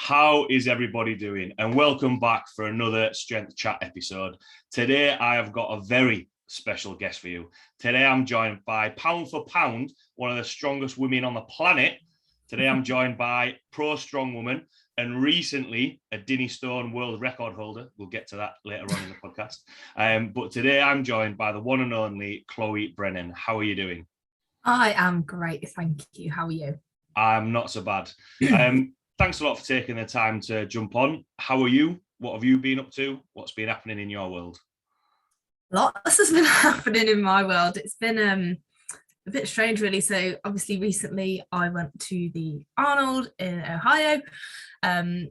How is everybody doing? And welcome back for another Strength Chat episode. Today, I have got a very special guest for you. Today, I'm joined by, pound for pound, one of the strongest women on the planet. Today, I'm joined by Pro Strongwoman and recently a Dinnie Stone world record holder. We'll get to that later on in the podcast. But today, I'm joined by the one and only Chloe Brennan. How are you doing? I am great, thank you. How are you? I'm not so bad. Thanks a lot for taking the time to jump on. How are you? What have you been up to? What's been happening in your world? Lots has been happening in my world. It's been a bit strange, really. So obviously recently I went to the Arnolds in Ohio and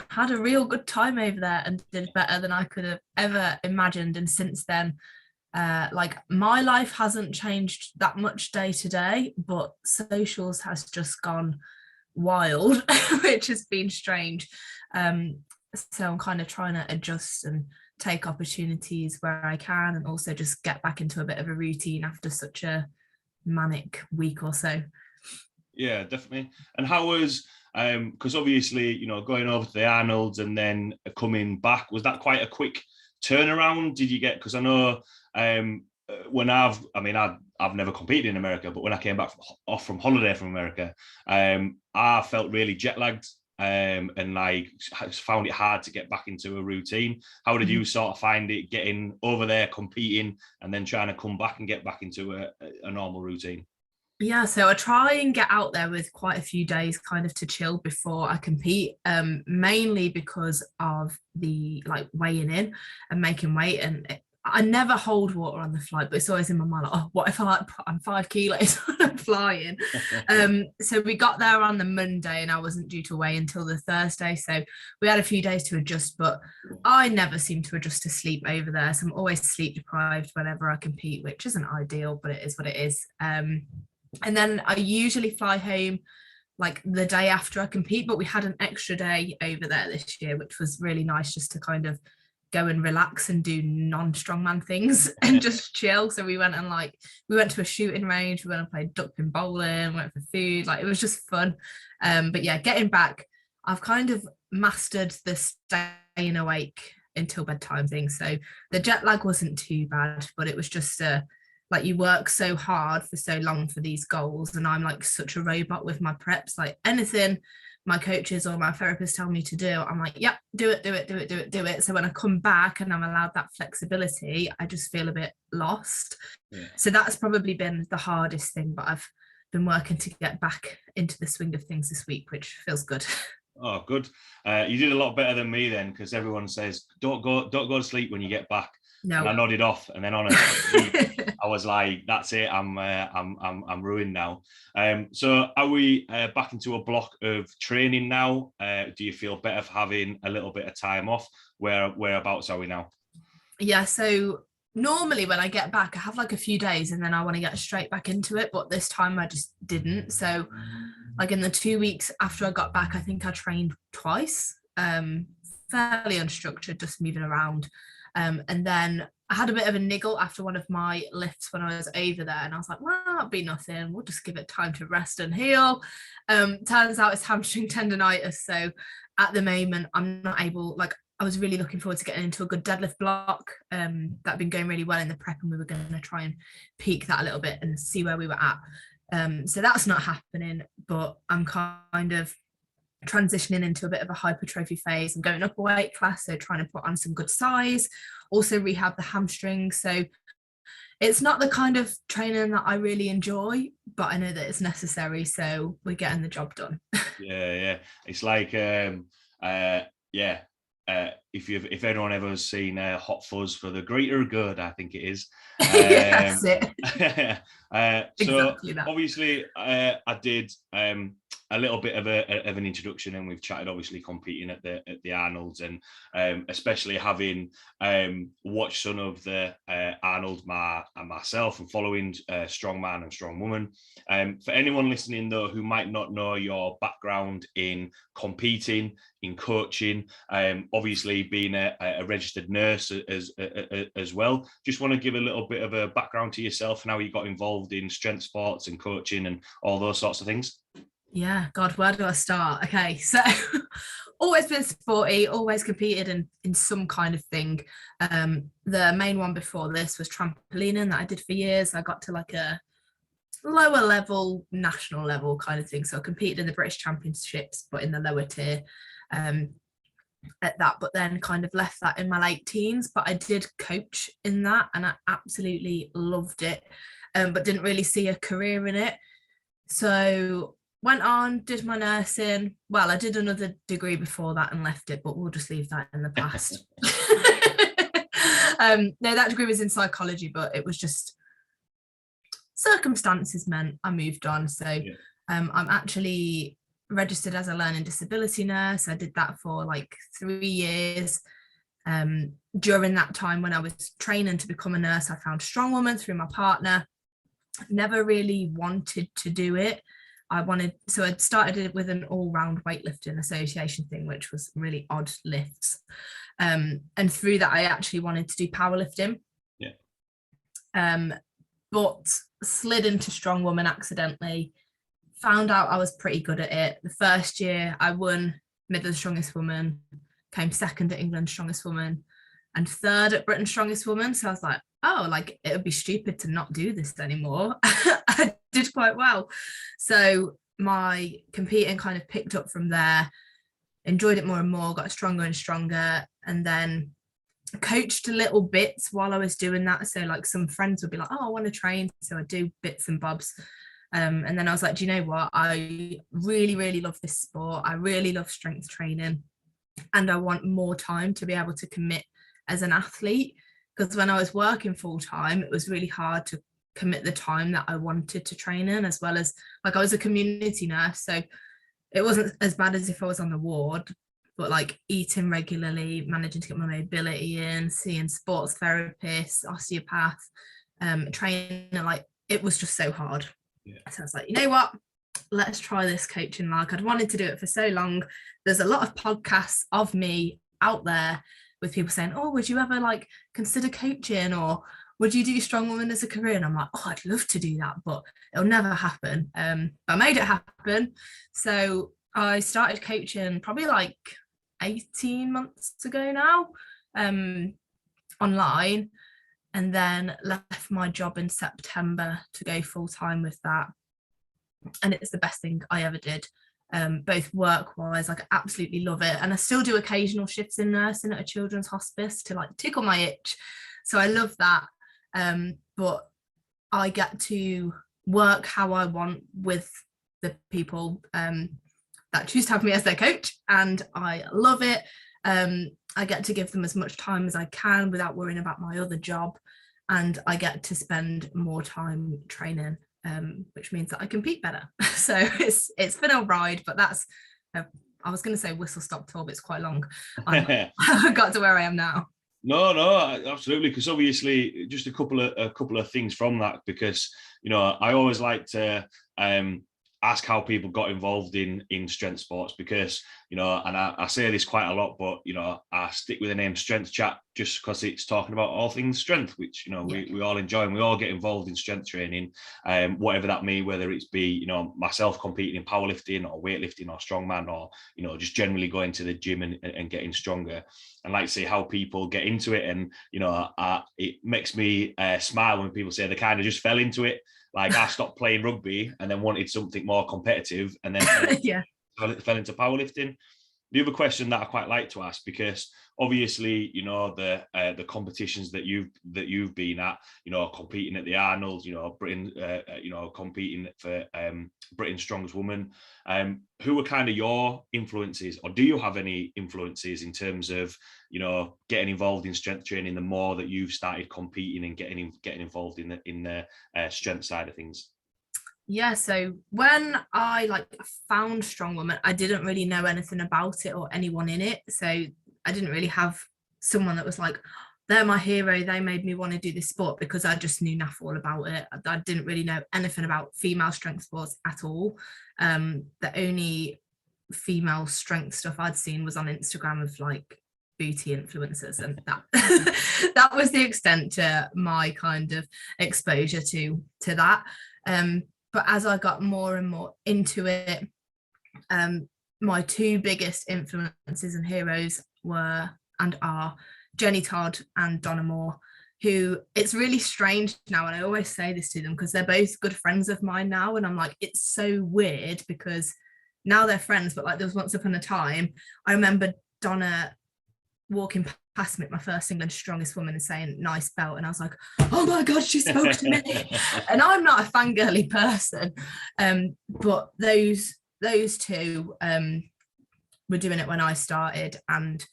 had a real good time over there and did better than I could have ever imagined. And since then, my life hasn't changed that much day to day, but socials has just gone wild, which has been strange. So I'm kind of trying to adjust and take opportunities where I can, and also just get back into a bit of a routine after such a manic week or so. Yeah, definitely. And how was, because obviously, going over to the Arnolds and then coming back, was that quite a quick turnaround? Did you get, because I know when I've never competed in America, but when I came back off from holiday from America, I felt really jet lagged and found it hard to get back into a routine. How did you sort of find it getting over there, competing, and then trying to come back and get back into a normal routine? Yeah, so I try and get out there with quite a few days kind of to chill before I compete, mainly because of the weighing in and making weight. And I never hold water on the flight, but it's always in my mind, like, oh, what if I'm 5 kilos when I'm flying? So we got there on the Monday and I wasn't due to weigh until the Thursday. So we had a few days to adjust, but I never seem to adjust to sleep over there. So I'm always sleep deprived whenever I compete, which isn't ideal, but it is what it is. And then I usually fly home like the day after I compete, but we had an extra day over there this year, which was really nice just to kind of go and relax and do non-strongman things and just chill. So we went to a shooting range, we went and played duck pin bowling, went for food, it was just fun. But yeah, getting back, I've kind of mastered the staying awake until bedtime thing. So the jet lag wasn't too bad, but it was just you work so hard for so long for these goals, and I'm like such a robot with my preps. Like anything my coaches or my therapist tell me to do, I'm like, yep, do it. So when I come back and I'm allowed that flexibility, I just feel a bit lost. Yeah. So that's probably been the hardest thing, but I've been working to get back into the swing of things this week, which feels good. Oh, good. You did a lot better than me then, because everyone says don't go to sleep when you get back. No. And I nodded off, and then on I was like, "That's it. I'm ruined now." So are we back into a block of training now? Do you feel better for having a little bit of time off? Whereabouts are we now? Yeah. So normally when I get back, I have a few days, and then I want to get straight back into it. But this time I just didn't. So in the 2 weeks after I got back, I think I trained twice, fairly unstructured, just moving around. And then I had a bit of a niggle after one of my lifts when I was over there, and I was like, well, that'll be nothing. We'll just give it time to rest and heal. Turns out it's hamstring tendonitis. So at the moment, I'm not able, I was really looking forward to getting into a good deadlift block. That'd been going really well in the prep, and we were going to try and peak that a little bit and see where we were at. So that's not happening, but I'm kind of transitioning into a bit of a hypertrophy phase. I'm going up a weight class, so trying to put on some good size, also rehab the hamstrings. So it's not the kind of training that I really enjoy, but I know that it's necessary, so we're getting the job done. Yeah. It's like if anyone ever has seen Hot Fuzz for the Greater Good, I think it is. That's it. So exactly obviously I did a little bit of an introduction, and we've chatted obviously competing at the Arnolds, and especially having watched some of the Arnold myself and following Strongman and Strongwoman. For anyone listening though who might not know your background in competing, in coaching, obviously being a registered nurse as well, just want to give a little bit of a background to yourself and how you got involved in strength sports and coaching and all those sorts of things. Yeah, God, where do I start? Okay, so always been sporty, always competed in some kind of thing. The main one before this was trampolining that I did for years. I got to like a lower level, national level kind of thing. So I competed in the British Championships, but in the lower tier at that, but then kind of left that in my late teens. But I did coach in that and I absolutely loved it, but didn't really see a career in it. So went on, did my nursing. Well, I did another degree before that and left it, but we'll just leave that in the past. No, that degree was in psychology, but it was just circumstances meant I moved on. So I'm actually registered as a learning disability nurse. I did that for like 3 years. During that time when I was training to become a nurse, I found Strongwoman through my partner. Never really wanted to do it. So I'd started it with an all-round weightlifting association thing, which was really odd lifts. And through that, I actually wanted to do powerlifting. But slid into Strongwoman accidentally, found out I was pretty good at it. The first year I won Midland's Strongest Woman, came second at England's Strongest Woman, and third at Britain's Strongest Woman. So I was like, oh, like it would be stupid to not do this anymore. I did quite well. So my competing kind of picked up from there, enjoyed it more and more, got stronger and stronger, and then coached little bits while I was doing that. So like some friends would be like, oh, I want to train. So I do bits and bobs. And then I was like, do you know what? I really, really love this sport. I really love strength training. And I want more time to be able to commit as an athlete. Because when I was working full time, it was really hard to commit the time that I wanted to train in, as well as like I was a community nurse. So it wasn't as bad as if I was on the ward, but like eating regularly, managing to get my mobility in, seeing sports therapists, osteopath, training, like it was just so hard. So I was like, you know what? Let's try this coaching. Like I'd wanted to do it for so long. There's a lot of podcasts of me out there with people saying, oh, would you ever like consider coaching, or would you do Strongwoman as a career? And I'm like, oh, I'd love to do that, but it'll never happen. But I made it happen. So I started coaching probably like 18 months ago now, online, and then left my job in September to go full time with that. And it's the best thing I ever did, both work-wise, like I absolutely love it. And I still do occasional shifts in nursing at a children's hospice to like tickle my itch. So I love that. But I get to work how I want with the people that choose to have me as their coach, and I love it. I get to give them as much time as I can without worrying about my other job, and I get to spend more time training, which means that I compete better. So it's been a ride, but that's I was going to say whistle stop tour, but it's quite long. I got to where I am now. No, absolutely. Because obviously, just a couple of things from that, because I always like to ask how people got involved in strength sports, because and I say this quite a lot, but I stick with the name Strength Chat just because it's talking about all things strength, which we all enjoy, and we all get involved in strength training, whatever that may, whether it's be myself competing in powerlifting or weightlifting or strongman, or just generally going to the gym and getting stronger. And like to see how people get into it, and it makes me smile when people say they kind of just fell into it. Like I stopped playing rugby and then wanted something more competitive, and then fell into powerlifting. The other question that I quite like to ask, because obviously the competitions that you've been at, competing at the Arnolds, Britain, competing for Britain's Strongest Woman, who were kind of your influences, or do you have any influences in terms of getting involved in strength training the more that you've started competing and getting involved in the strength side of things? Yeah, so when I found Strongwoman, I didn't really know anything about it or anyone in it. So I didn't really have someone that was like, they're my hero, they made me want to do this sport, because I just knew naff all about it. I didn't really know anything about female strength sports at all. The only female strength stuff I'd seen was on Instagram of like booty influencers, and that that was the extent to my kind of exposure to that. But as I got more and more into it, My two biggest influences and heroes were and are Jenny Todd and Donna Moore, who, it's really strange now, and I always say this to them because they're both good friends of mine now, and I'm like, it's so weird because now they're friends, but like there was once upon a time, I remember Donna walking past me at my first England Strongest Woman and saying nice belt, and I was like, oh my god, she spoke to me. And I'm not a fangirly person, but those two were doing it when I started, and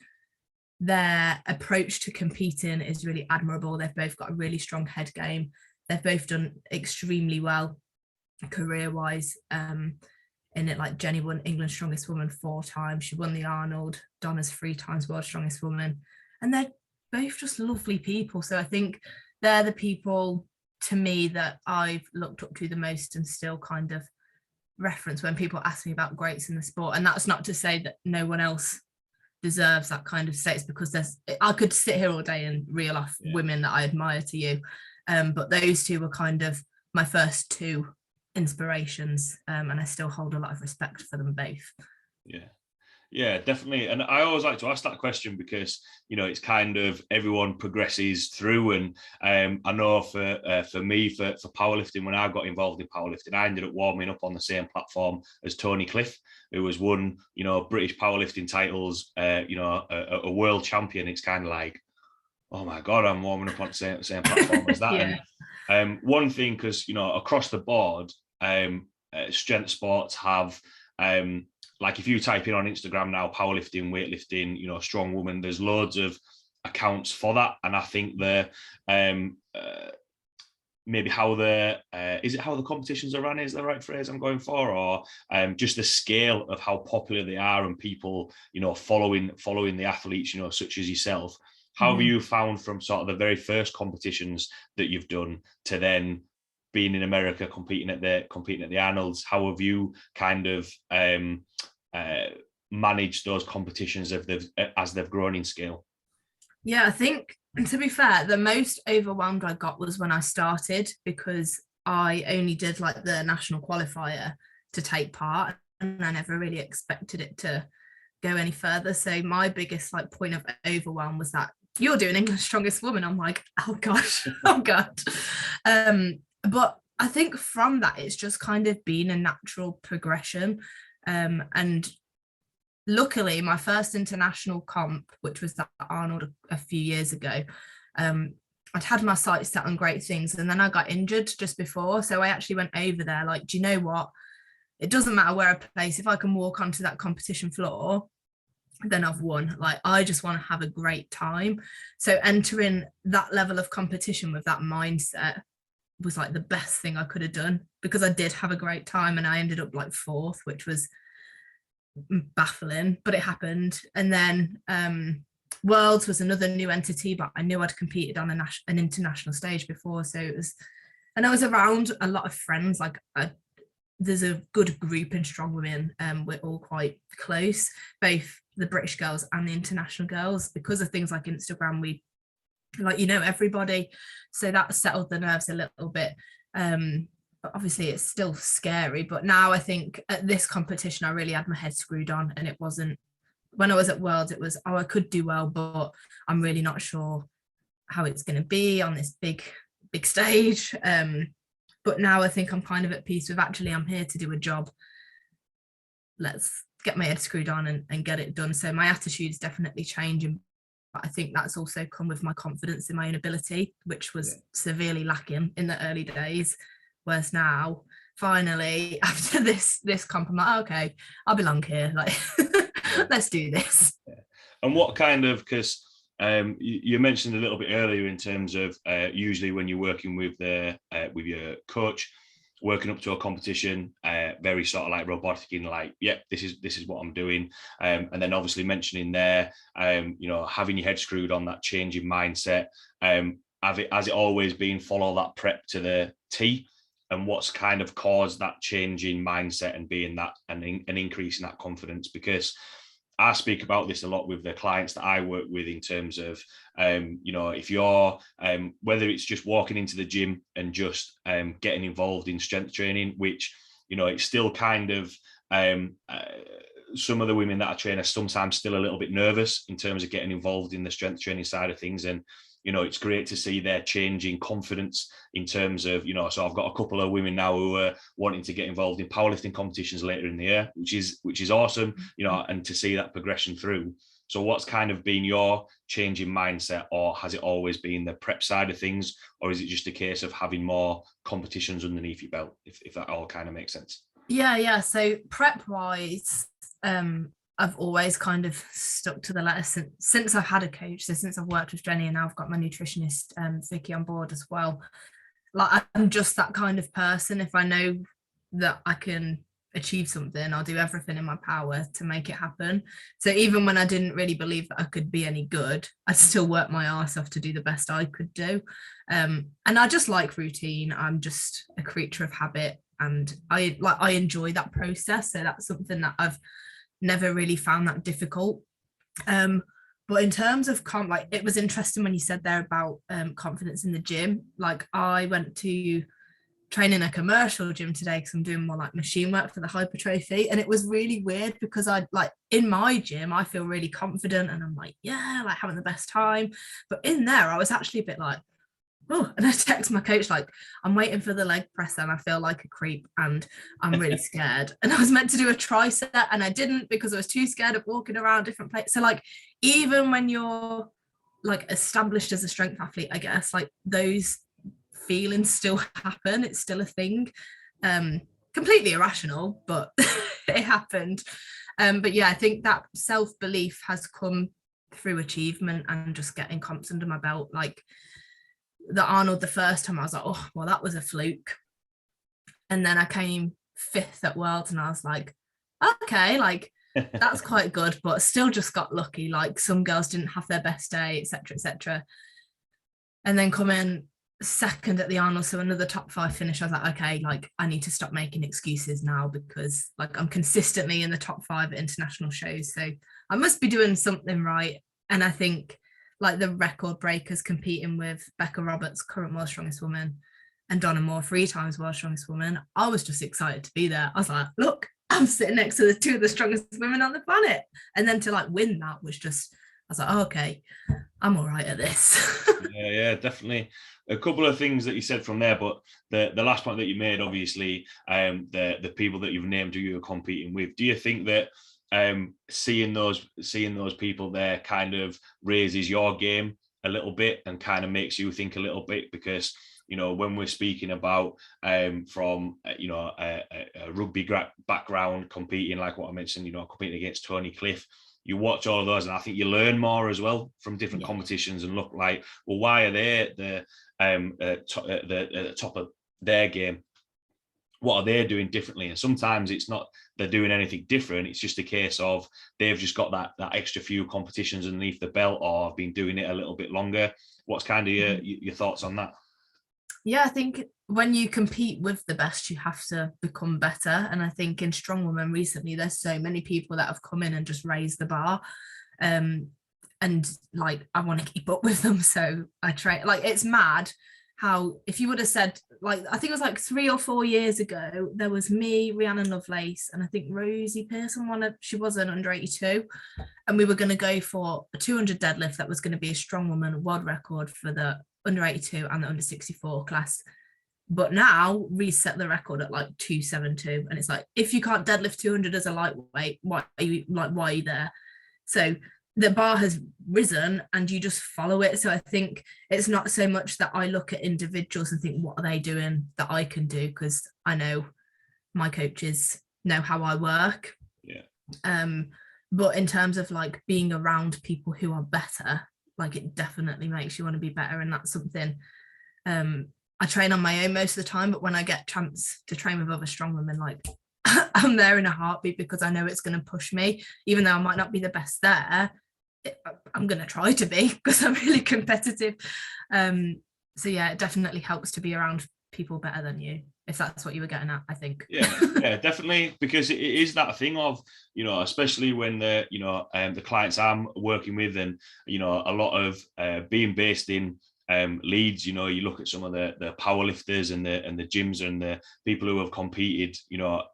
their approach to competing is really admirable. They've both got a really strong head game. They've both done extremely well career-wise in it. Like Jenny won England's Strongest Woman 4 times. She won the Arnold. Donna's 3 times World's Strongest Woman. And they're both just lovely people. So I think they're the people, to me, that I've looked up to the most and still kind of reference when people ask me about greats in the sport. And that's not to say that no one else deserves that kind of status, because I could sit here all day and reel off women that I admire to you, but those two were kind of my first 2 inspirations, and I still hold a lot of respect for them both. Yeah, definitely. And I always like to ask that question because, you know, it's kind of everyone progresses through. And I know for me, for powerlifting, when I got involved in powerlifting, I ended up warming up on the same platform as Tony Cliff, who has won, you know, British powerlifting titles, you know, a world champion. It's kind of like, oh my God, I'm warming up on the same platform as that. Yeah. And one thing, because, you know, across the board, strength sports have, like if you type in on Instagram now, powerlifting, weightlifting, you know, strong woman, there's loads of accounts for that. And I think maybe how is it how the competitions are run is the right phrase I'm going for, or just the scale of how popular they are and people, you know, following the athletes, you know, such as yourself. How have you found from sort of the very first competitions that you've done to then being in America competing at the Arnolds? How have you kind of managed those competitions as they've grown in scale? Yeah, I think, to be fair, the most overwhelmed I got was when I started, because I only did like the national qualifier to take part, and I never really expected it to go any further. So my biggest like point of overwhelm was that you're doing England's Strongest Woman. I'm like, oh gosh, oh god. But I think from that, it's just kind of been a natural progression. And luckily, my first international comp, which was that Arnold a few years ago, I'd had my sights set on great things, and then I got injured just before. So I actually went over there like, do you know what? It doesn't matter where I place. If I can walk onto that competition floor, then I've won. Like, I just want to have a great time. So entering that level of competition with that mindset was like the best thing I could have done, because I did have a great time, and I ended up like 4th, which was baffling, but it happened. And then Worlds was another new entity, but I knew I'd competed on an international stage before, so it was, and I was around a lot of friends. Like there's a good group in Strong Women, we're all quite close, both the British girls and the international girls, because of things like Instagram. We, like, you know, everybody, so that settled the nerves a little bit. But obviously it's still scary. But now I think at this competition, I really had my head screwed on, and it wasn't, when I was at Worlds, it was, oh, I could do well, but I'm really not sure how it's going to be on this big stage. But now I think I'm kind of at peace with, actually, I'm here to do a job. Let's get my head screwed on and get it done. So my attitude's definitely changing. But I think that's also come with my confidence in my own ability, which was severely lacking in the early days. Whereas now, finally, after this comp, I'm like, oh, okay, I belong here. Like, let's do this. And what kind of, because you mentioned a little bit earlier in terms of usually when you're working with your coach, working up to a competition, very sort of like robotic in like, this is what I'm doing. And then obviously mentioning there, you know, having your head screwed on, that change in mindset. Has it always been follow that prep to the T? And what's kind of caused that change in mindset and being that an increase in that confidence? Because I speak about this a lot with the clients that I work with in terms of, you know, if you're, whether it's just walking into the gym and just getting involved in strength training, which, you know, it's still kind of some of the women that I train are sometimes still a little bit nervous in terms of getting involved in the strength training side of things. And, you know, it's great to see their changing confidence in terms of, you know, so I've got a couple of women now who are wanting to get involved in powerlifting competitions later in the year, which is awesome, you know, and to see that progression through. So what's kind of been your change in mindset, or has it always been the prep side of things, or is it just a case of having more competitions underneath your belt, if that all kind of makes sense? Yeah. So prep wise, I've always kind of stuck to the letter since I've had a coach. So since I've worked with Dinnie, and now I've got my nutritionist Vicky on board as well. Like, I'm just that kind of person. If I know that I can achieve something, I'll do everything in my power to make it happen. So even when I didn't really believe that I could be any good, I still worked my arse off to do the best I could do. And I just like routine. I'm just a creature of habit, and I enjoy that process. So that's something that I've never really found that difficult. But in terms of like, it was interesting when you said there about confidence in the gym. Like, I went to train in a commercial gym today because I'm doing more like machine work for the hypertrophy, and it was really weird because I like, in my gym I feel really confident and I'm like, yeah, like having the best time, but in there I was actually a bit like, oh, and I text my coach like, I'm waiting for the leg press and I feel like a creep and I'm really scared. And I was meant to do a tricep and I didn't because I was too scared of walking around different places. So like, even when you're like established as a strength athlete, I guess, like those feelings still happen. It's still a thing. Completely irrational, but it happened. But yeah, I think that self-belief has come through achievement and just getting comps under my belt. Like the Arnold, the first time I was like, oh, well, that was a fluke. And then I came 5th at Worlds and I was like, okay, like that's quite good, but still just got lucky. Like some girls didn't have their best day, etc., etc. And then coming 2nd at the Arnold, so another top 5 finish, I was like, okay, like I need to stop making excuses now, because like I'm consistently in the top 5 at international shows, so I must be doing something right. And I think like the record breakers competing with Becca Roberts, current world's strongest woman, and Donna Moore, 3 times world's strongest woman, I was just excited to be there. I was like, look, I'm sitting next to the 2 of the strongest women on the planet. And then to like win that was just, I was like, oh, okay, I'm all right at this. Yeah, definitely. A couple of things that you said from there, but the last point that you made, obviously, the people that you've named who you're competing with, do you think that seeing those people there kind of raises your game a little bit and kind of makes you think a little bit? Because, you know, when we're speaking about from you know, a rugby background, competing like what I mentioned, you know, competing against Tony Cliff, you watch all of those and I think you learn more as well from different competitions and look like, well, why are they the top of their game? What are they doing differently? And sometimes it's not they're doing anything different. It's just a case of they've just got that extra few competitions underneath the belt, or have been doing it a little bit longer. What's kind of your thoughts on that? Yeah, I think when you compete with the best, you have to become better. And I think in Strongwoman recently, there's so many people that have come in and just raised the bar. And like, I want to keep up with them. So I train, like, it's mad how, if you would have said, like, I think it was like 3 or 4 years ago, there was me, Rhiannon Lovelace, and I think Rosie Pearson, she was an under 82. And we were going to go for a 200 deadlift that was going to be a Strongwoman world record for the under 82 and the under 64 class. But now reset the record at like 272, and it's like, if you can't deadlift 200 as a lightweight, why are you there? So the bar has risen and you just follow it. So I think it's not so much that I look at individuals and think, what are they doing that I can do? Because I know my coaches know how I work. But in terms of like being around people who are better, like it definitely makes you want to be better. And that's something I train on my own most of the time, but when I get a chance to train with other strong women, like I'm there in a heartbeat, because I know it's going to push me. Even though I might not be the best there, I'm going to try to be, because I'm really competitive. So yeah, it definitely helps to be around people better than you, if that's what you were getting at, I think. Yeah, definitely, because it is that thing of, you know, especially when the clients I'm working with, and, you know, a lot of being based in Leeds, you look at some of the power lifters and the gyms and the people who have competed, not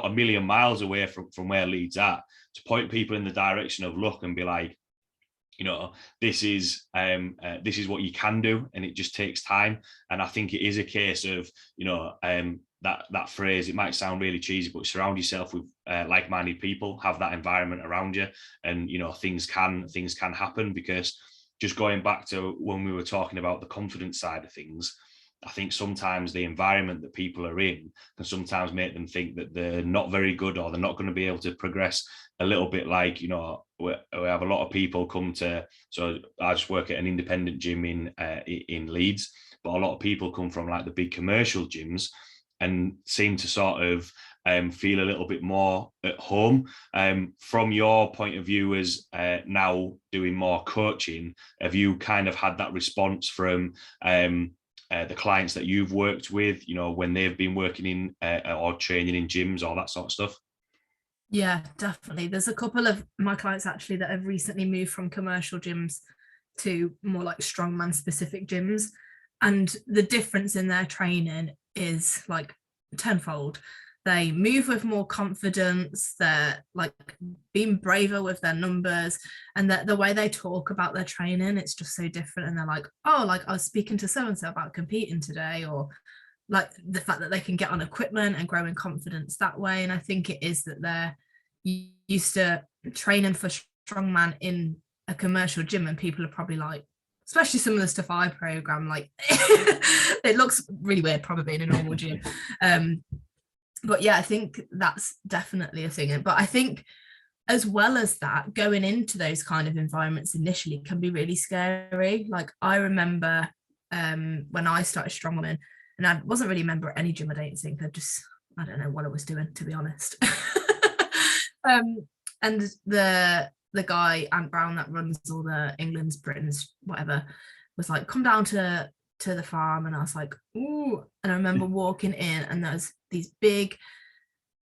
a million miles away from where Leeds are, to point people in the direction of look and be like, this is what you can do, and it just takes time. And I think it is a case of, that phrase, it might sound really cheesy, but surround yourself with like-minded people, have that environment around you, and things can happen. Because just going back to when we were talking about the confidence side of things, I think sometimes the environment that people are in can sometimes make them think that they're not very good, or they're not going to be able to progress a little bit. Like, we have a lot of people come to, so I just work at an independent gym in Leeds, but a lot of people come from like the big commercial gyms and seem to sort of feel a little bit more at home. From your point of view, as now doing more coaching, have you kind of had that response from the clients that you've worked with, when they've been working in or training in gyms, all that sort of stuff? Yeah, definitely. There's a couple of my clients actually that have recently moved from commercial gyms to more like strongman specific gyms, and the difference in their training is like tenfold. They move with more confidence, they're like being braver with their numbers, and that the way they talk about their training, it's just so different. And they're like, oh, like I was speaking to so-and-so about competing today, or like the fact that they can get on equipment and grow in confidence that way. And I think it is that they're used to training for strongman in a commercial gym, and people are probably like, especially some of the stuff I program, like it looks really weird probably in a normal gym. But yeah, I think that's definitely a thing. But I think as well as that, going into those kind of environments initially can be really scary. Like I remember when I started Strongwoman, and I wasn't really a member at any gym, I don't think. I don't know what I was doing, to be honest. And the guy, Ant Brown, that runs all the England's, Britain's, whatever, was like, come down to the farm. And I was like, ooh. And I remember walking in, and there's these big,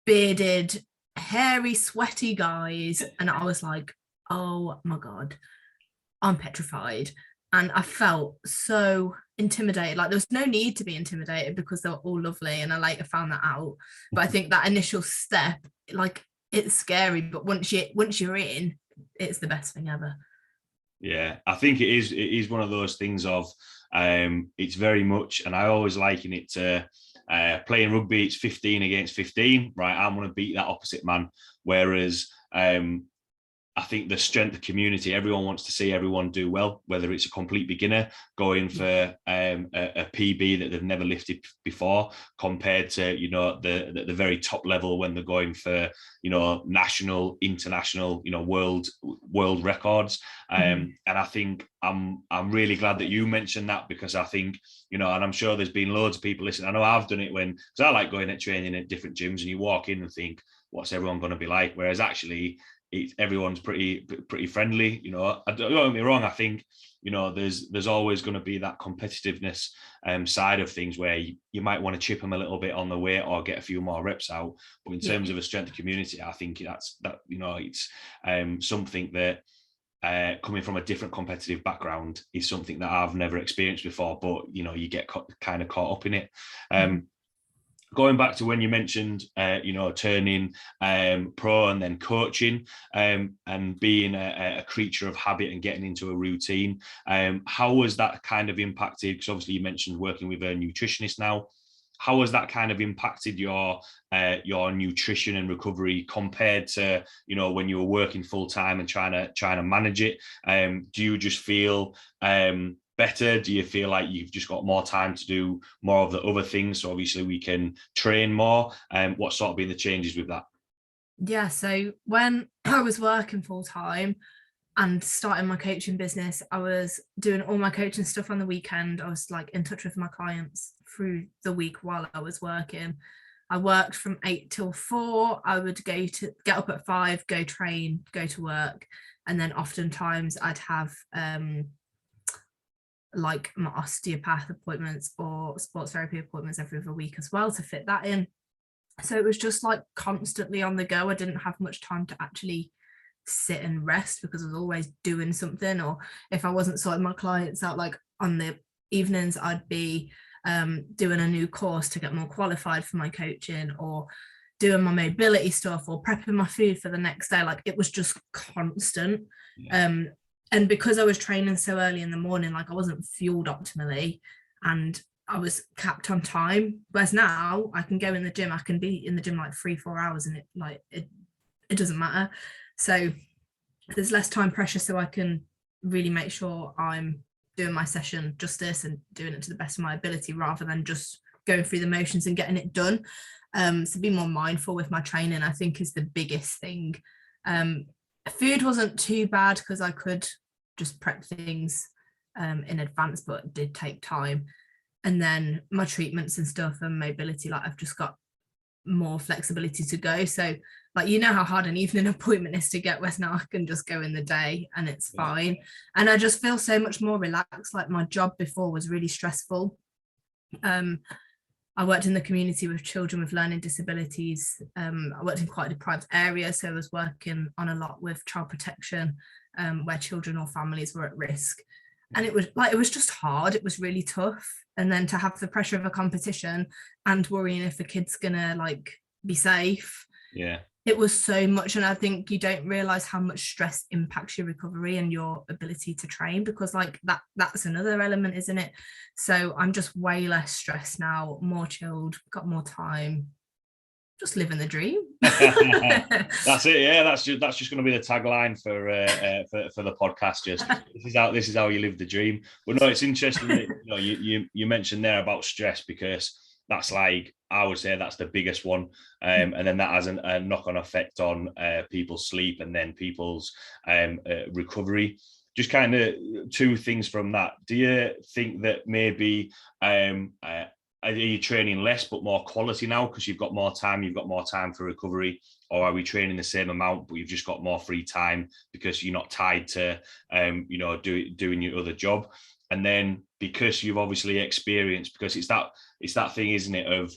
bearded, hairy, sweaty guys. And I was like, oh my God, I'm petrified. And I felt so intimidated. Like there was no need to be intimidated because they were all lovely. And I later found that out. But I think that initial step, like, it's scary, but once you're in, it's the best thing ever. Yeah, I think it is one of those things of it's very much, and I always liken it to playing rugby. It's 15 against 15, right? I'm going to beat that opposite man. Whereas I think the strength of community, everyone wants to see everyone do well, whether it's a complete beginner going for a PB that they've never lifted before, compared to, the very top level when they're going for, national, international, world records. And I think I'm really glad that you mentioned that, because I think, and I'm sure there's been loads of people listening. I know I've done it because I like going at training at different gyms, and you walk in and think, what's everyone going to be like? Whereas actually, everyone's pretty friendly. Don't get me wrong, I think there's always going to be that competitiveness side of things where you might want to chip them a little bit on the weight or get a few more reps out, but in terms of a strength community, I think it's something that coming from a different competitive background is something that I've never experienced before, but you get kind of caught up in it. Going back to when you mentioned, turning pro and then coaching, and being a creature of habit and getting into a routine, how was that kind of impacted? Because obviously you mentioned working with a nutritionist now. How has that kind of impacted your nutrition and recovery compared to when you were working full time and trying to manage it? Do you just feel better? Do you feel like you've just got more time to do more of the other things, so obviously we can train more? What sort of been the changes with that? Yeah, so when I was working full time and starting my coaching business, I was doing all my coaching stuff on the weekend. I was like in touch with my clients through the week while I was working. I worked from 8 till 4. I would get up at 5, go train, go to work, and then oftentimes I'd have like my osteopath appointments or sports therapy appointments every other week as well to fit that in. So it was just like constantly on the go. I didn't have much time to actually sit and rest because I was always doing something, or if I wasn't sorting my clients out like on the evenings I'd be doing a new course to get more qualified for my coaching, or doing my mobility stuff, or prepping my food for the next day. Like, it was just constant. And because I was training so early in the morning, like, I wasn't fueled optimally, and I was capped on time. Whereas now I can go in the gym, I can be in the gym like 3-4 hours, and it doesn't matter. So there's less time pressure, so I can really make sure I'm doing my session justice and doing it to the best of my ability, rather than just going through the motions and getting it done. So be more mindful with my training, I think, is the biggest thing. Food wasn't too bad because I could just prep things in advance, but it did take time. And then my treatments and stuff and mobility, like, I've just got more flexibility to go. So, like, you know how hard an evening appointment is to get, whereas now I can just go in the day and it's fine. And I just feel so much more relaxed. Like, my job before was really stressful. I worked in the community with children with learning disabilities. I worked in quite a deprived area, so I was working on a lot with child protection, where children or families were at risk. And it was just hard. It was really tough. And then to have the pressure of a competition and worrying if the kid's gonna, like, be safe. Yeah. It was so much. And I think you don't realize how much stress impacts your recovery and your ability to train, because, like, that's another element, isn't it? So I'm just way less stressed now, more chilled, got more time, just living the dream. That's it. Yeah, that's just going to be the tagline for the podcast. Just this is how you live the dream. But no, it's interesting that, you mentioned there about stress, because that's, like, I would say that's the biggest one, and then that has a knock-on effect on people's sleep and then people's recovery. Just kind of two things from that. Do you think that maybe are you training less but more quality now because you've got more time for recovery? Or are we training the same amount but you've just got more free time because you're not tied to doing your other job? And then, because you've obviously experienced, because it's that thing, isn't it, of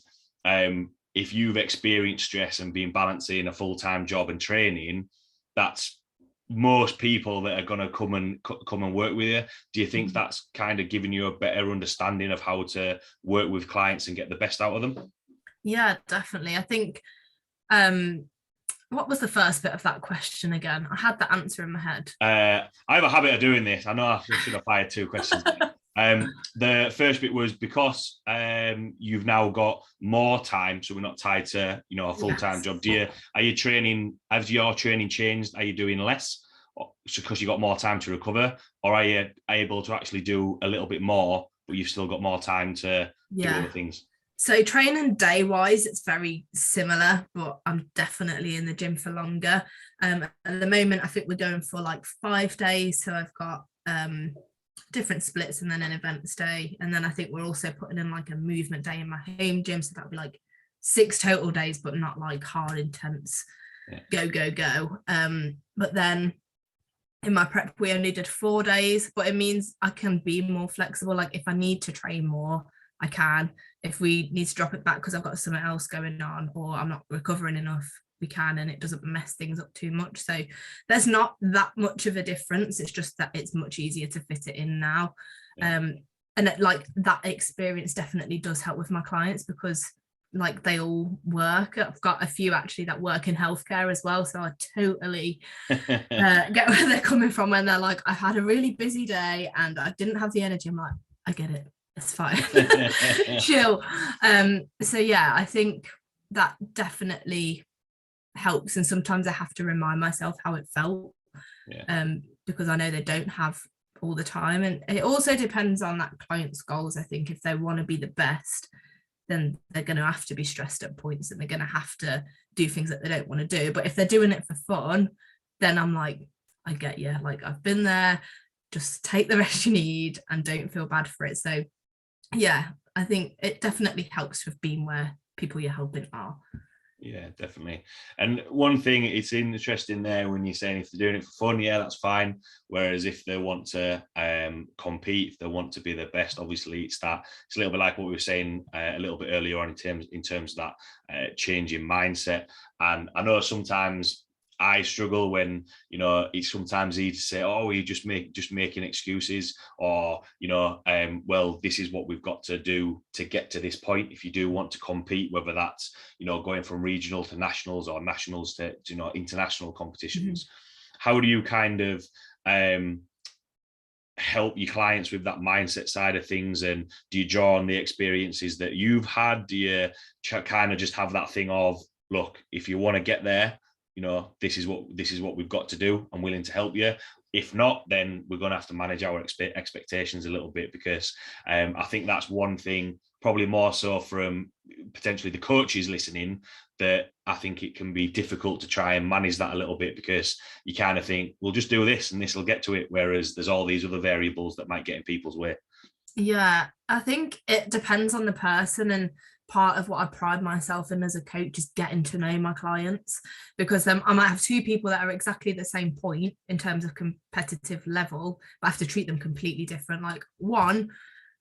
if you've experienced stress and been balancing a full-time job and training, that's most people that are going to come and work with you. Do you think that's kind of giving you a better understanding of how to work with clients and get the best out of them? Yeah, definitely. I think what was the first bit of that question again? I had the answer in my head. I have a habit of doing this. I know I should have fired two questions. The first bit was because you've now got more time, so we're not tied to a full-time job. Has your training changed? Are you doing less because you got more time to recover, or are you able to actually do a little bit more but you've still got more time to do other things? So training day wise, it's very similar, but I'm definitely in the gym for longer. At the moment, I think we're going for like 5 days. So I've got different splits and then an events day. And then I think we're also putting in like a movement day in my home gym. So that'll be like 6 total days, but not like hard, intense, go. But then in my prep, we only did 4 days, but it means I can be more flexible. Like if I need to train more, I can. If we need to drop it back because I've got something else going on or I'm not recovering enough, we can, and it doesn't mess things up too much. So there's not that much of a difference. It's just that it's much easier to fit it in now. And like that experience definitely does help with my clients because like they all work. I've got a few actually that work in healthcare as well. So I totally get where they're coming from when they're like, I had a really busy day and I didn't have the energy. I'm like, I get it. It's fine. Chill. So yeah, I think that definitely helps. And sometimes I have to remind myself how it felt because I know they don't have all the time. And it also depends on that client's goals. I think if they want to be the best, then they're going to have to be stressed at points and they're going to have to do things that they don't want to do. But if they're doing it for fun, then I'm like, I get you. Like I've been there, just take the rest you need and don't feel bad for it. So yeah, I think it definitely helps with being where people you're helping are. Yeah, definitely. And one thing, it's interesting there when you're saying if they're doing it for fun, yeah, that's fine. Whereas if they want to compete, if they want to be the best, obviously it's a little bit like what we were saying a little bit earlier on in terms of that change in mindset. And I know sometimes I struggle when, you know, it's sometimes easy to say, oh, you just making excuses, or, you know, well, this is what we've got to do to get to this point. If you do want to compete, whether that's, you know, going from regional to nationals or nationals to you know, international competitions, how do you kind of help your clients with that mindset side of things? And do you draw on the experiences that you've had? Do you kind of just have that thing of, look, if you want to get there, you know, this is what we've got to do. I'm willing to help you. If not, then we're going to have to manage our expectations a little bit, because I think that's one thing, probably more so from potentially the coaches listening, that I think it can be difficult to try and manage that a little bit, because you kind of think, we'll just do this and this will get to it, whereas there's all these other variables that might get in people's way. Yeah, I think it depends on the person, and part of what I pride myself in as a coach is getting to know my clients, because I might have two people that are exactly the same point in terms of competitive level, but I have to treat them completely different. Like one,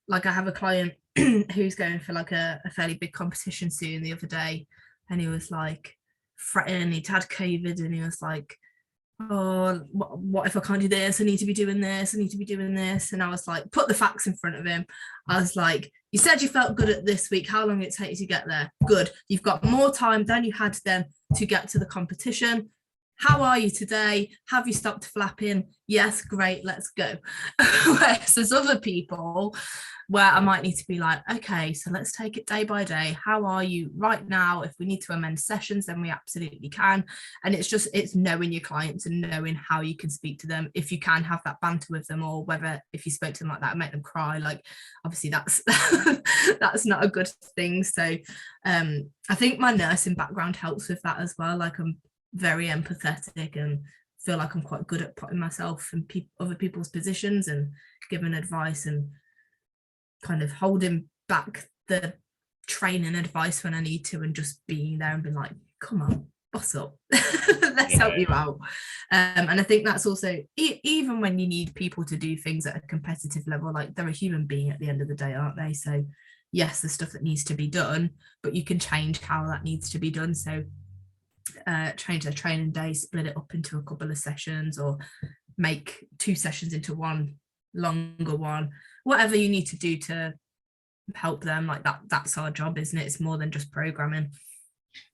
like I have a client who's going for like a fairly big competition soon the other day, and he was like fretting, he'd had COVID, and he was like, oh, what if I can't do this? I need to be doing this. I need to be doing this. And I was like, put the facts in front of him. I was like, you said you felt good at this week. How long did it take you to get there? Good. You've got more time than you had then to get to the competition. How are you today? Have you stopped flapping? Yes, great, let's go. Whereas there's other people where I might need to be like, okay, so let's take it day by day. How are you right now? If we need to amend sessions, then we absolutely can. And it's knowing your clients and knowing how you can speak to them. If you can have that banter with them, or whether if you spoke to them like that, make them cry, like obviously that's that's not a good thing. So I think my nursing background helps with that as well. Like I'm very empathetic and feel like I'm quite good at putting myself in other people's positions and giving advice and kind of holding back the training advice when I need to, and just being there and being like, come on, boss up, let's help you out. And I think that's also, even when you need people to do things at a competitive level, like they're a human being at the end of the day, aren't they? So yes, there's stuff that needs to be done, but you can change how that needs to be done. So change their training day, split it up into a couple of sessions, or make 2 sessions into one longer one, whatever you need to do to help them. Like that's our job, isn't it? It's more than just programming.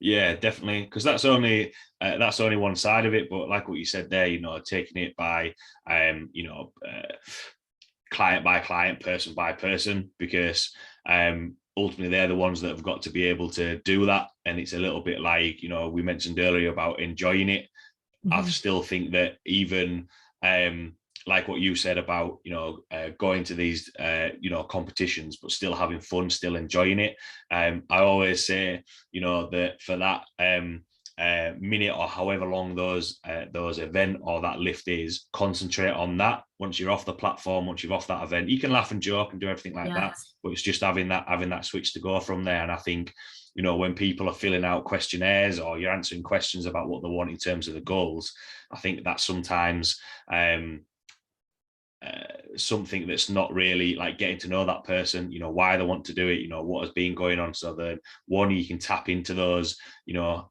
Yeah, definitely, because that's only one side of it. But like what you said there, you know, taking it by client by client, person by person, because ultimately they're the ones that have got to be able to do that. And it's a little bit like, you know, we mentioned earlier about enjoying it. I still think that even like what you said about, you know, going to these you know, competitions, but still having fun, still enjoying it. I always say, you know, that for that minute or however long those event or that lift is, concentrate on that. Once you're off the platform, once you're off that event, you can laugh and joke and do everything like that, but it's just having that switch to go from there. And I think, you know, when people are filling out questionnaires or you're answering questions about what they want in terms of the goals, I think that sometimes something that's not really like getting to know that person, you know, why they want to do it, you know, what has been going on. So then one, you can tap into those, you know,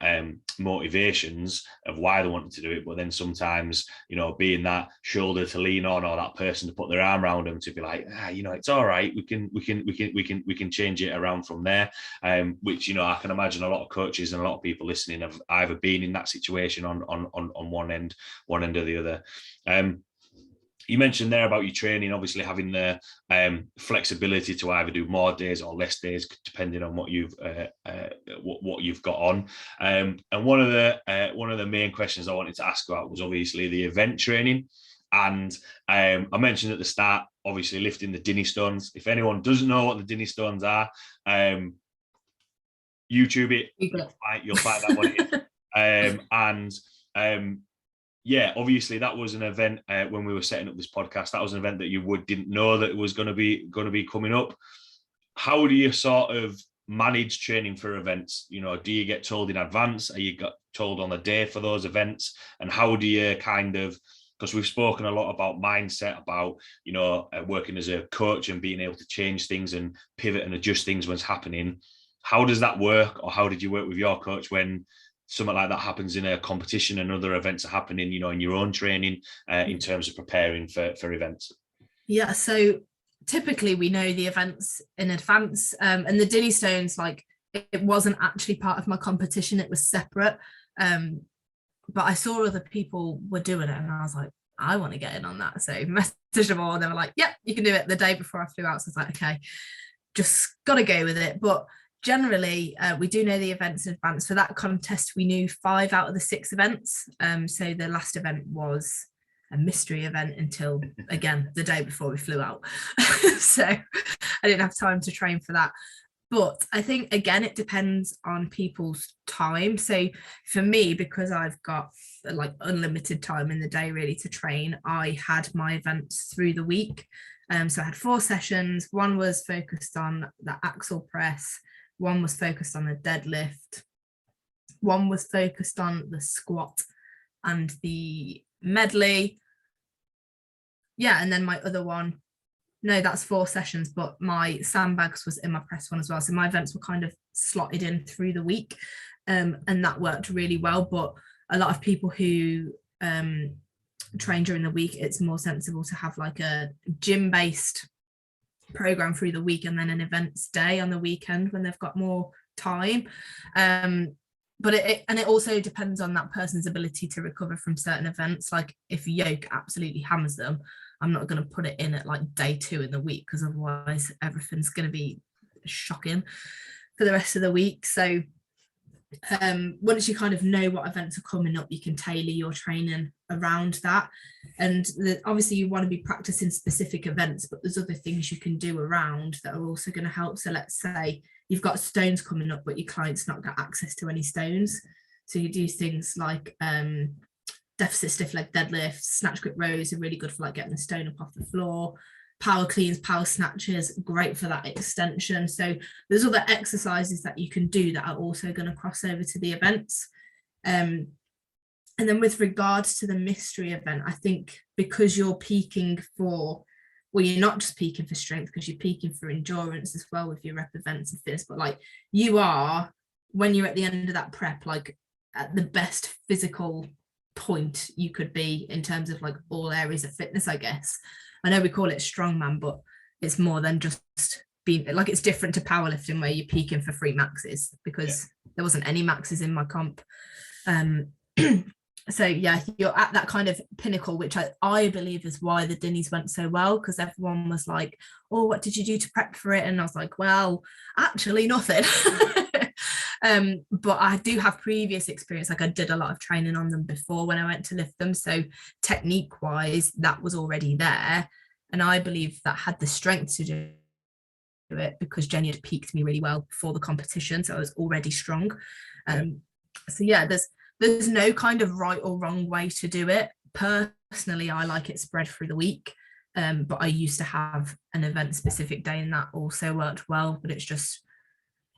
motivations of why they want to do it. But then sometimes, you know, being that shoulder to lean on, or that person to put their arm around them to be like, you know, it's all right, we can change it around from there. Which, you know, I can imagine a lot of coaches and a lot of people listening have either been in that situation on one end or the other. You mentioned there about your training, obviously having the flexibility to either do more days or less days, depending on what you've got on. And one of the main questions I wanted to ask about was obviously the event training. And I mentioned at the start, obviously lifting the Dinnie stones. If anyone doesn't know what the Dinnie stones are, YouTube it. You'll find that one. Yeah, obviously that was an event when we were setting up this podcast. That was an event that you didn't know that it was going to be coming up. How do you sort of manage training for events? You know, do you get told in advance? Are you got told on the day for those events? And how do you kind of, because we've spoken a lot about mindset, about, you know, working as a coach and being able to change things and pivot and adjust things when it's happening. How does that work? Or how did you work with your coach when something like that happens in a competition and other events are happening, in your own training in terms of preparing for events? Yeah, so typically we know the events in advance, and the Dinnie stones, like, it wasn't actually part of my competition, it was separate, but I saw other people were doing it and I was like, I want to get in on that. So messaged them all and they were like, yep, you can do it. The day before I flew out, so I was like, okay, just gotta go with it. But generally we do know the events in advance. For that contest we knew 5 out of the 6 events, so the last event was a mystery event until, again, the day before we flew out. So I didn't have time to train for that. But I think, again, it depends on people's time. So for me, because I've got like unlimited time in the day really to train, I had my events through the week. So I had 4 sessions. One was focused on the axle press. One was focused on the deadlift. One was focused on the squat and the medley. Yeah, and then my other one, no, that's 4 sessions, but my sandbags was in my press one as well. So my events were kind of slotted in through the week, and that worked really well. But a lot of people who train during the week, it's more sensible to have like a gym-based program through the week and then an events day on the weekend when they've got more time. But it also depends on that person's ability to recover from certain events. Like if yoke absolutely hammers them, I'm not going to put it in at like day 2 in the week, because otherwise everything's going to be shocking for the rest of the week. So once you kind of know what events are coming up, you can tailor your training around that. And obviously you want to be practicing specific events, but there's other things you can do around that are also going to help. So let's say you've got stones coming up, but your client's not got access to any stones. So you do things like deficit stiff leg deadlifts, snatch grip rows are really good for like getting the stone up off the floor. Power cleans, power snatches, great for that extension. So there's other exercises that you can do that are also going to cross over to the events. And then with regards to the mystery event, I think because you're peaking for, well, you're not just peaking for strength, because you're peaking for endurance as well with your rep events and fitness, but like you are, when you're at the end of that prep, like at the best physical point you could be in terms of like all areas of fitness, I guess. I know we call it strongman, but it's more than just being like, it's different to powerlifting where you're peaking for 3 maxes, because there wasn't any maxes in my comp. So yeah, you're at that kind of pinnacle, which I believe is why the Dinnies went so well, because everyone was like, oh, what did you do to prep for it? And I was like, well, actually nothing. But I do have previous experience. Like I did a lot of training on them before when I went to lift them. So technique wise, that was already there. And I believe that had the strength to do it, because Jenny had peaked me really well before the competition. So I was already strong. So yeah, there's no kind of right or wrong way to do it. Personally, I like it spread through the week. But I used to have an event specific day and that also worked well, but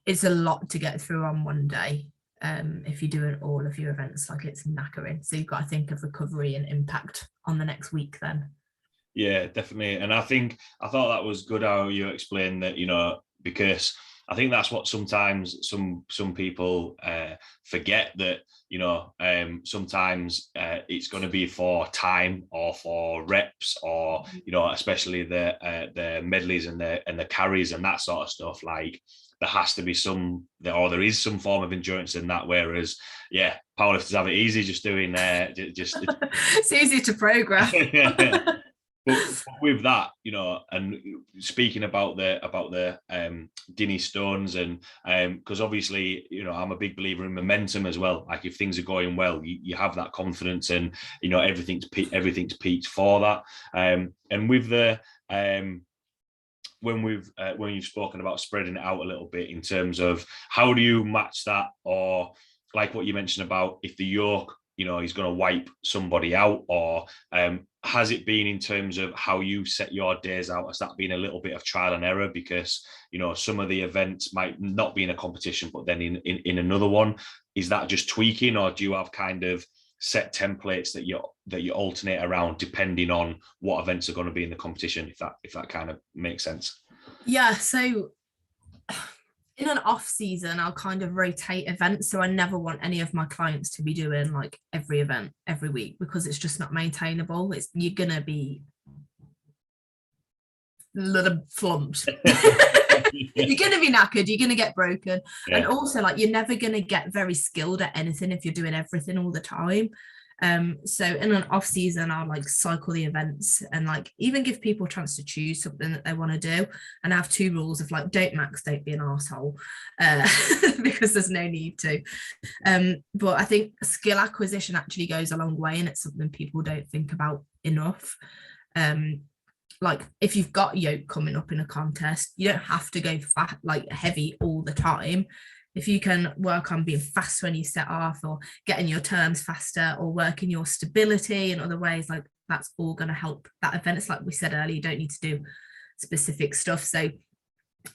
it's a lot to get through on one day. If you're doing all of your events, like it's knackering. So you've got to think of recovery and impact on the next week then. Yeah, definitely. And I thought that was good how you explained that, because I think that's what sometimes some people forget, that sometimes it's going to be for time or for reps, or especially the medleys and the carries and that sort of stuff. Like there has to be there is some form of endurance in that. Whereas powerlifters have it easy just doing just it's easier to program. But with that, and speaking about the Dinnie stones, and because obviously, I'm a big believer in momentum as well. Like if things are going well, you have that confidence, and everything's peaked for that. And with the when you've spoken about spreading it out a little bit in terms of how do you match that, or like what you mentioned about if the yoke, he's going to wipe somebody out, or has it been in terms of how you set your days out? Has that been a little bit of trial and error? Because, some of the events might not be in a competition, but then in another one, is that just tweaking, or do you have kind of set templates that you alternate around depending on what events are going to be in the competition, if that kind of makes sense? Yeah, so In an off season, I'll kind of rotate events. So I never want any of my clients to be doing like every event every week, because it's just not maintainable. You're gonna be a little flumped. You're gonna be knackered, you're gonna get broken. Yeah. And also, like, you're never gonna get very skilled at anything if you're doing everything all the time. So in an off season, I'll like cycle the events and like even give people a chance to choose something that they want to do. And I have 2 rules of like, don't max, don't be an arsehole, because there's no need to. But I think skill acquisition actually goes a long way, and it's something people don't think about enough. Like if you've got yoke coming up in a contest, you don't have to go fat, like heavy all the time. If you can work on being fast when you set off, or getting your turns faster, or working your stability in other ways, like that's all going to help that event. It's like we said earlier, you don't need to do specific stuff. So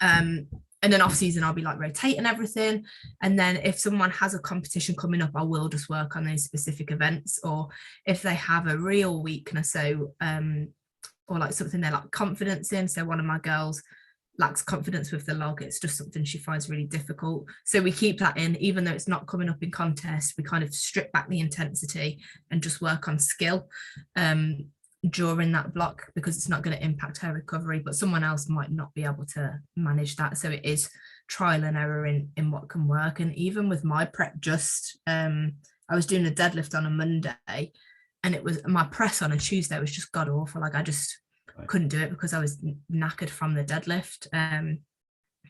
and then off season, I'll be like rotating everything. And then if someone has a competition coming up, I will just work on those specific events. Or if they have a real weakness, so or like something they lack confidence in. So one of my girls lacks confidence with the log. It's just something she finds really difficult. So we keep that in, even though it's not coming up in contest. We kind of strip back the intensity and just work on skill during that block, because it's not going to impact her recovery, but someone else might not be able to manage that. So it is trial and error in what can work. And even with my prep, I was doing a deadlift on a Monday, and it was my press on a Tuesday was just god awful. Like I just couldn't do it because I was knackered from the deadlift.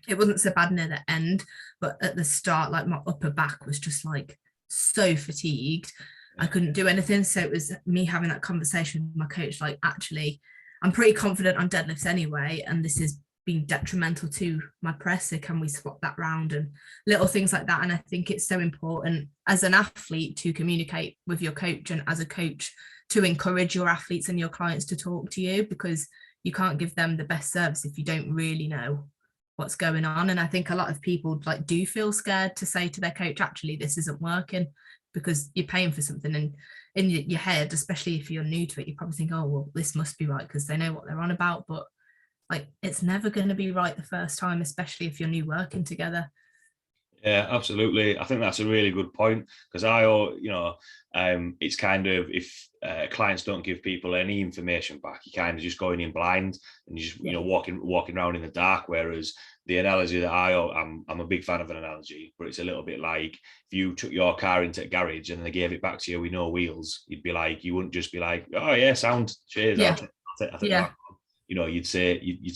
It wasn't so bad near the end, but at the start, like my upper back was just like so fatigued. I couldn't do anything. So it was me having that conversation with my coach, like, actually, I'm pretty confident on deadlifts anyway, and this is being detrimental to my press. So can we swap that round, and little things like that. And I think it's so important as an athlete to communicate with your coach, and as a coach to encourage your athletes and your clients to talk to you, because you can't give them the best service if you don't really know what's going on. And I think a lot of people like do feel scared to say to their coach, actually, this isn't working, because you're paying for something, and in your head, especially if you're new to it, you probably think, oh, well, this must be right because they know what they're on about. But like, it's never going to be right the first time, especially if you're new working together. Yeah, absolutely. I think that's a really good point, because it's kind of, if clients don't give people any information back, you kind of just going in blind, and you just walking around in the dark. Whereas the analogy that I'm a big fan of an analogy, but it's a little bit like if you took your car into a garage and they gave it back to you with no wheels, you wouldn't just be like, oh yeah, sound, cheers. Yeah. I think that, you'd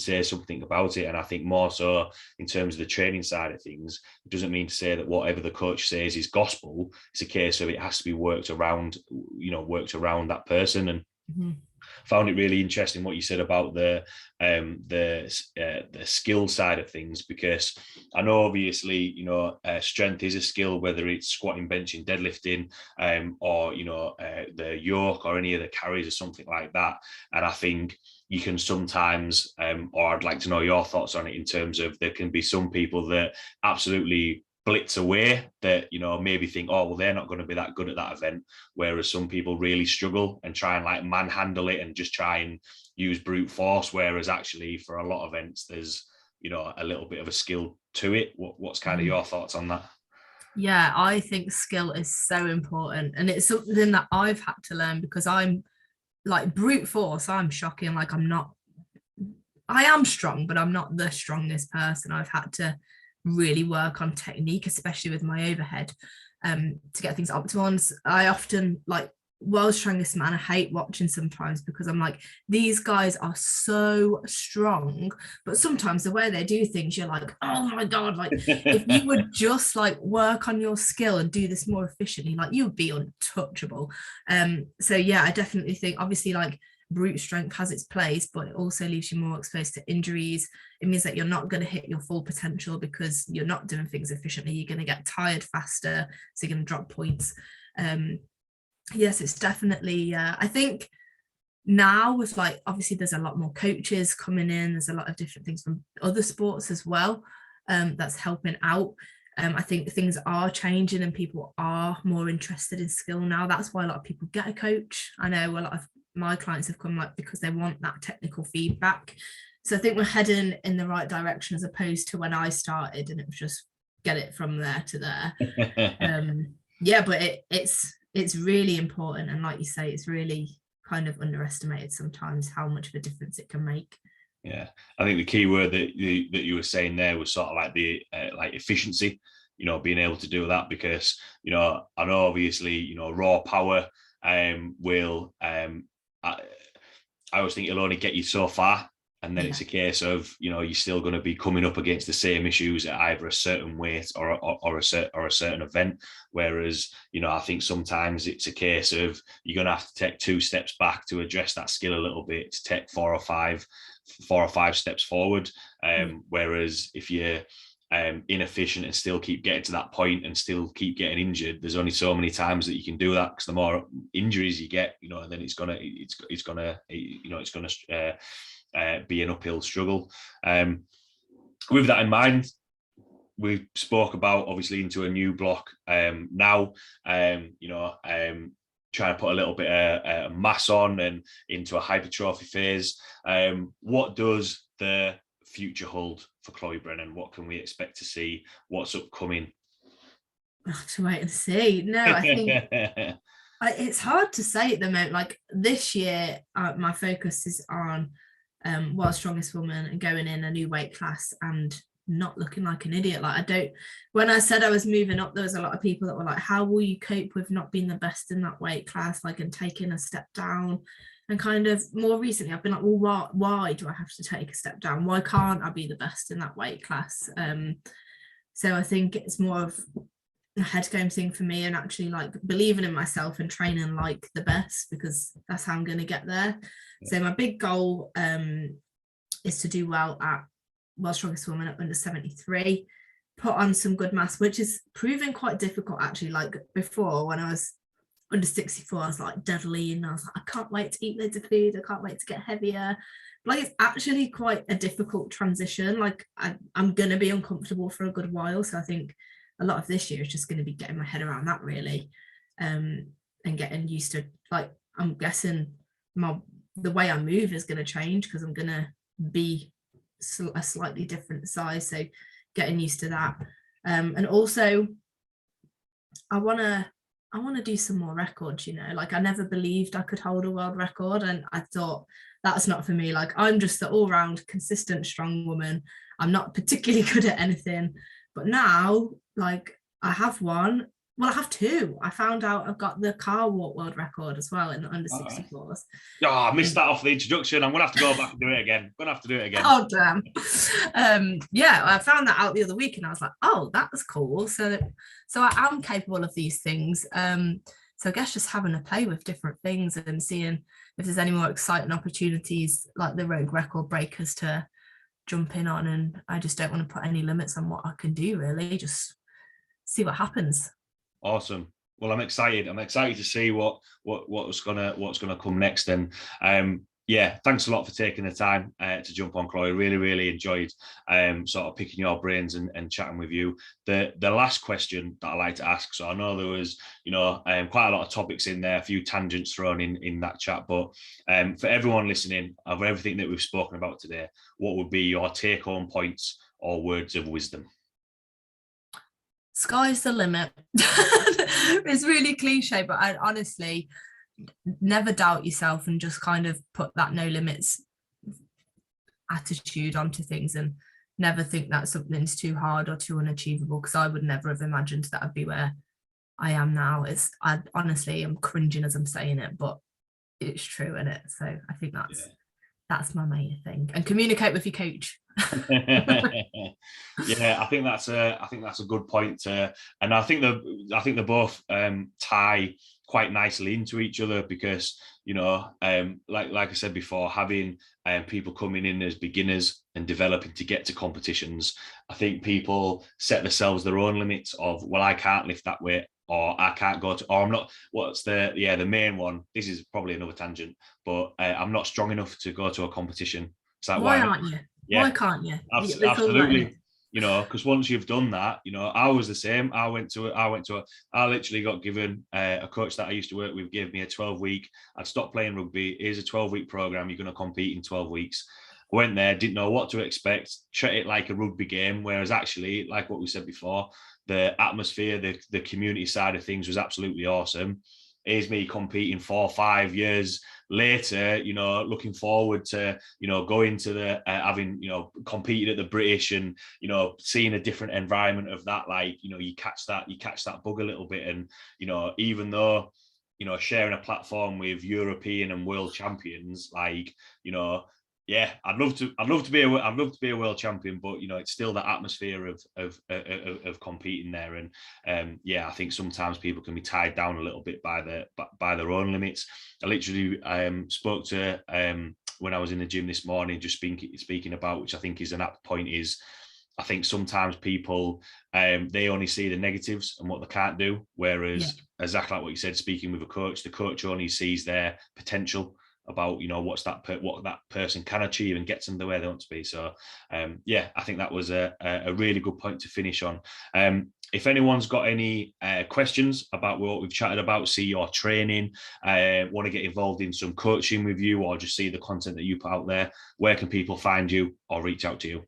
say something about it. And I think more so in terms of the training side of things, it doesn't mean to say that whatever the coach says is gospel. It's a case of it has to be worked around that person. And found it really interesting what you said about the skill side of things, because I know obviously strength is a skill, whether it's squatting, benching, deadlifting, or the yoke or any of the carries or something like that. And I think you can sometimes, or I'd like to know your thoughts on it, in terms of there can be some people that absolutely blitz away, that maybe think, oh well, they're not going to be that good at that event, whereas some people really struggle and try and like manhandle it and just try and use brute force, whereas actually for a lot of events there's a little bit of a skill to it. What's kind of your thoughts on that? Yeah, I think skill is so important, and it's something that I've had to learn, because I'm like brute force, I'm shocking. Like I am strong, but I'm not the strongest person. I've had to really work on technique, especially with my overhead, to get things optimal. And I often, like, world's strongest man, I hate watching sometimes, because I'm like, these guys are so strong, but sometimes the way they do things, you're like, oh my god, like if you would just like work on your skill and do this more efficiently, like you would be untouchable. So yeah, I definitely think, obviously, like, brute strength has its place, but it also leaves you more exposed to injuries. It means that you're not going to hit your full potential because you're not doing things efficiently. You're going to get tired faster, so you're going to drop points. Yes, it's definitely, I think now with, like, obviously there's a lot more coaches coming in, there's a lot of different things from other sports as well, that's helping out. I think things are changing and people are more interested in skill now. That's why a lot of people get a coach. I know a lot of my clients have come, like, because they want that technical feedback. So I think we're heading in the right direction as opposed to when I started, and it was just get it from there to there. Yeah, but it's really important, and like you say, it's really kind of underestimated sometimes how much of a difference it can make. Yeah, I think the key word that you were saying there was sort of like the like efficiency, you know, being able to do that, because, you know, I know obviously, you know, raw power will I always think it'll only get you so far, and then it's a case of, you know, you're still going to be coming up against the same issues at either a certain weight or a certain event. Whereas, you know, I think sometimes it's a case of you're going to have to take 2 steps back to address that skill a little bit, to take 4 or 5 steps forward. Whereas if you're inefficient and still keep getting to that point and still keep getting injured, there's only so many times that you can do that, because the more injuries you get, you know, and then it's gonna be an uphill struggle. With that in mind, we spoke about obviously into a new block now, you know, trying to put a little bit of mass on and into a hypertrophy phase. What does the future hold for Chloe Brennan? What can we expect to see? What's upcoming? I'll have to wait and see. No, I think it's hard to say at the moment. Like this year, my focus is on World's Strongest Woman and going in a new weight class and not looking like an idiot. Like when I said I was moving up, there was a lot of people that were like, how will you cope with not being the best in that weight class, like, and taking a step down? And kind of more recently I've been like, well, why do I have to take a step down? Why can't I be the best in that weight class? So I think it's more of a headgame thing for me, and actually like believing in myself and training like the best, because that's how I'm going to get there. So my big goal is to do well at World's Strongest Woman at under 73, put on some good mass, which is proving quite difficult actually. Like before, when I was under 64, I was like dead lean, I was like, I can't wait to eat loads of food, I can't wait to get heavier. Like it's actually quite a difficult transition. Like I'm gonna be uncomfortable for a good while, so I think a lot of this year is just going to be getting my head around that really, and getting used to, like, I'm guessing the way I move is going to change because I'm going to be a slightly different size, so getting used to that. And also I want to do some more records, you know, like I never believed I could hold a world record, and I thought that's not for me. Like I'm just the all-round consistent strong woman, I'm not particularly good at anything. But now, like, I have one. Well, I have 2. I found out I've got the car walk world record as well in the under 64s. Oh, I missed that off the introduction. I'm going to have to go back and do it again. Oh, damn. Yeah, I found that out the other week and I was like, oh, that was cool. So I am capable of these things. So I guess just having a play with different things and seeing if there's any more exciting opportunities like the rogue record breakers to jump in on, and I just don't want to put any limits on what I can do, really, just see what happens. Awesome. Well, I'm excited to see what's gonna come next. And yeah, thanks a lot for taking the time to jump on, Chloe. Really enjoyed sort of picking your brains and chatting with you. The last question that I like to ask, so I know there was, you know, quite a lot of topics in there, a few tangents thrown in that chat, but for everyone listening, of everything that we've spoken about today, what would be your take-home points or words of wisdom? Sky's the limit. It's really cliche, but I honestly never doubt yourself and just kind of put that no limits attitude onto things, and never think that something's too hard or too unachievable, because I would never have imagined that I'd be where I am now. I honestly am cringing as I'm saying it, but it's true, isn't it? So I think that's my main thing. And communicate with your coach. Yeah, I think that's a good point, and I think they both tie quite nicely into each other, because, you know, like I said before, having people coming in as beginners and developing to get to competitions, I think people set themselves their own limits of, well, I can't lift that weight, or I can't go to, or I'm not, what's the main one, this is probably another tangent, but I'm not strong enough to go to a competition. It's like, why aren't you? Yeah, why can't you? Absolutely. You know, because once you've done that, you know, I was the same. I literally got given a coach that I used to work with gave me a 12-week. I'd stopped playing rugby. Here's a 12-week program. You're going to compete in 12 weeks. went there, didn't know what to expect, treat it like a rugby game, whereas actually, like what we said before, the atmosphere, the community side of things was absolutely awesome. Here's me competing 4 or 5 years later, you know, looking forward to, you know, going to the having, you know, competed at the British and, you know, seeing a different environment of that. Like, you know, you catch that bug a little bit. And, you know, even though, you know, sharing a platform with European and world champions, like, you know, yeah, I'd love to be a world champion, but you know, it's still that atmosphere of competing there. And yeah, I think sometimes people can be tied down a little bit by their own limits. I literally spoke to when I was in the gym this morning, just speaking about, which I think is an apt point, is I think sometimes people they only see the negatives and what they can't do, whereas exactly like what you said, speaking with a coach, the coach only sees their potential about, you know, what that person can achieve and gets them the way they want to be. So yeah, I think that was a really good point to finish on. If anyone's got any questions about what we've chatted about, see your training, want to get involved in some coaching with you, or just see the content that you put out there, where can people find you or reach out to you?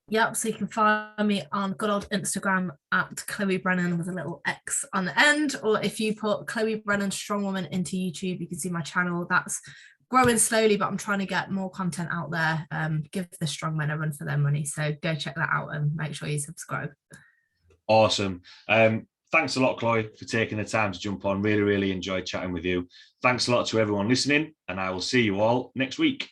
Yep, so you can find me on good old Instagram at Chloe Brennan with a little X on the end, or if you put Chloe Brennan Strongwoman into YouTube, you can see my channel. That's growing slowly, but I'm trying to get more content out there. Give the strong men a run for their money, so go check that out and make sure you subscribe. Awesome. Thanks a lot, Chloe, for taking the time to jump on. Really enjoyed chatting with you. Thanks a lot to everyone listening, and I will see you all next week.